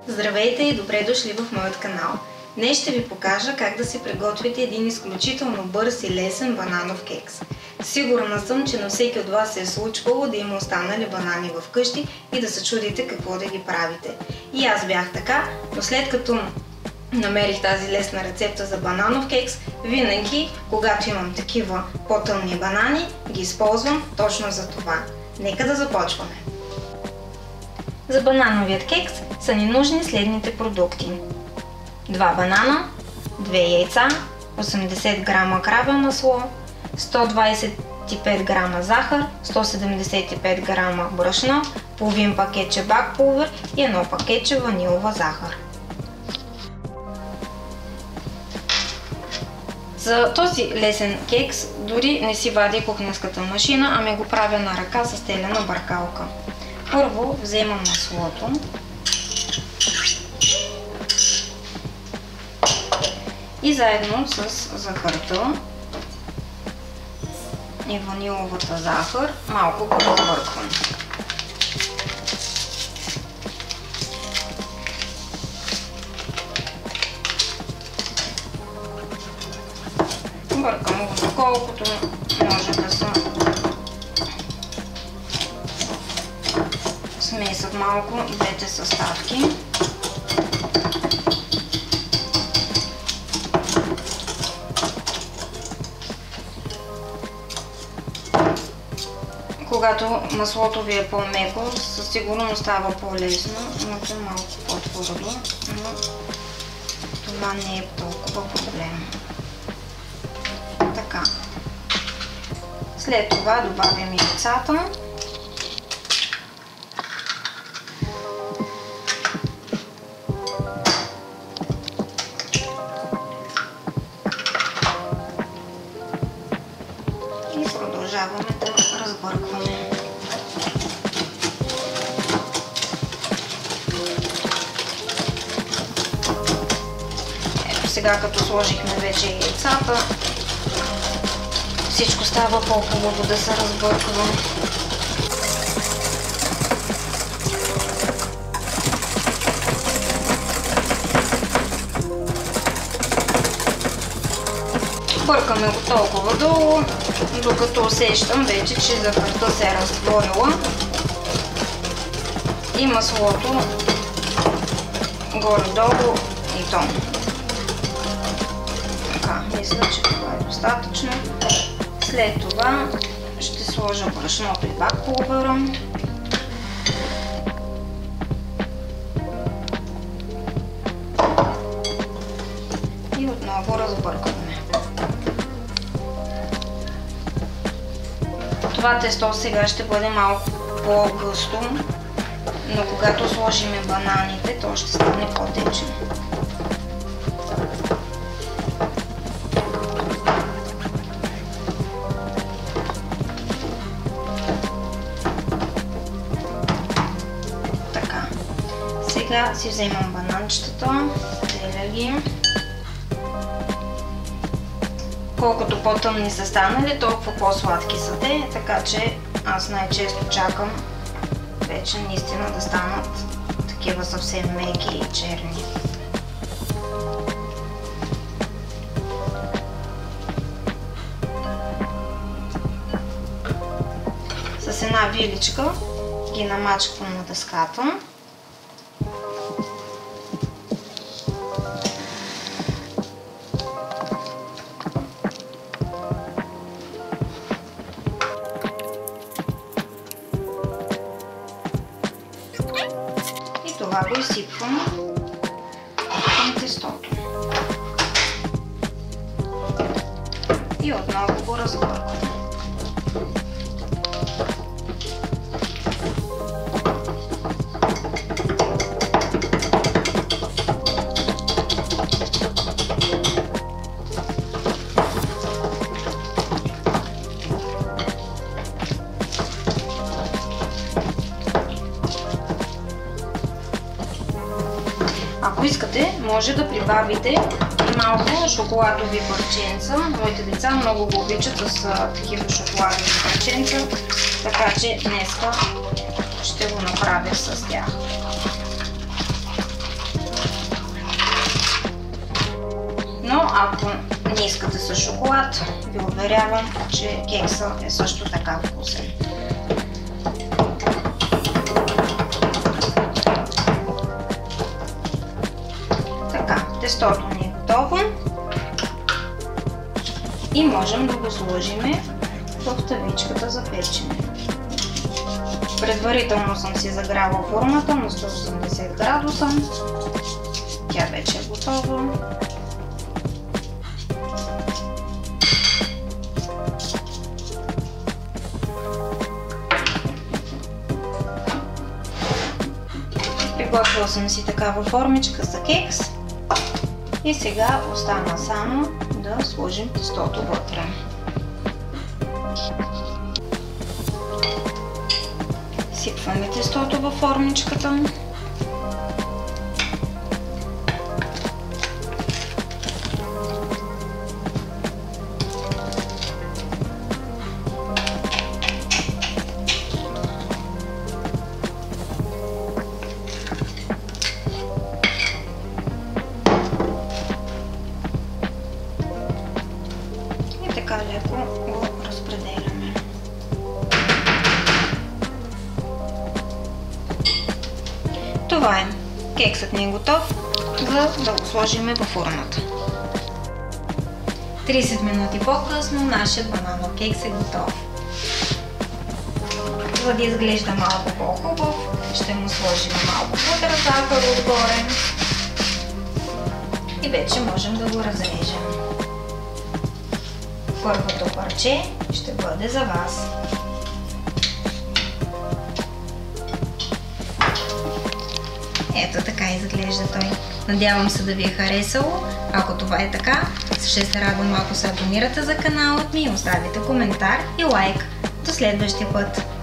Здравейте и добре дошли в моят канал. Днес ще ви покажа как да си приготвите един изключително бърз и лесен бананов кекс. Сигурна съм, че на всеки от вас се е случвало да има останали банани в къщи и да се чудите какво да ги правите. И аз бях така, но след като намерих тази лесна рецепта за бананов кекс, винаги, когато имам такива по-тъмни банани, ги използвам точно за това. Нека да започваме. За банановият кекс са ни нужни следните продукти: 2 банана, 2 яйца, 80 грама краве масло, 125 грама захар, 175 грама брашно, половин пакетче бак пулвер и едно пакетче ванилова захар. За този лесен кекс дори не си вадя кухненската машина, ами го правя на ръка с телена бъркалка. Първо вземам маслото и заедно с захарта и ваниловата захар малко го разбърквам. Бъркам го колкото може да се смесат малко двете съставки. Когато маслото ви е по-меко, със сигурност става по-лесно, но е малко по-твърдо, но това не е толкова проблем. Така. След това добавям яйцата. И продължаваме да разбъркваме. Ето сега, като сложихме вече яйцата, всичко става по-хубаво да се разбърква. Бъркаме го толкова долу, докато усещам вече, че захарта се е разтворила и маслото горе-долу и то. Така, мисля, че това е достатъчно. След това ще сложа брашното и бак пулвера. И отново разбъркваме. Това тесто сега ще бъде малко по-гъсто, но когато сложим бананите, то ще стане по-течно. Така. Сега си вземам бананчетата, деля ги. Колкото по-тъмни са станали, толкова по-сладки са те, така че аз най-често чакам вече наистина да станат такива съвсем меки и черни. С една виличка ги намачквам на дъската. Това го изсипвам към тестото. И отново го разбърквам. Ако искате, може да прибавите малко шоколадови парченца. Моите деца много го обичат с такива шоколадови парченца, така че днеска ще го направя с тях. Но ако не искате с шоколад, ви уверявам, че кекса е също така вкусен. Така, тестото ни е готово и можем да го сложим в тавичката за печене. Предварително съм си загряла формата на 180 градуса. Тя вече е готова. Приготвила съм си такава формичка за кекс и сега остана само да сложим тестото вътре. Сипваме тестото във формичката. И така леко го разпределяме. Това е. Кексът ни е готов, за да го сложим във формата. 30 минути по-късно нашият бананов кекс е готов. За да изглежда малко по-хубав, ще му сложим малко пудра захар отгоре и вече можем да го разрежем. Първото парче ще бъде за вас. Ето така изглежда той. Надявам се да ви е харесало. Ако това е така, ще се радвам ако се абонирате за канала ми и оставите коментар и лайк. До следващия път!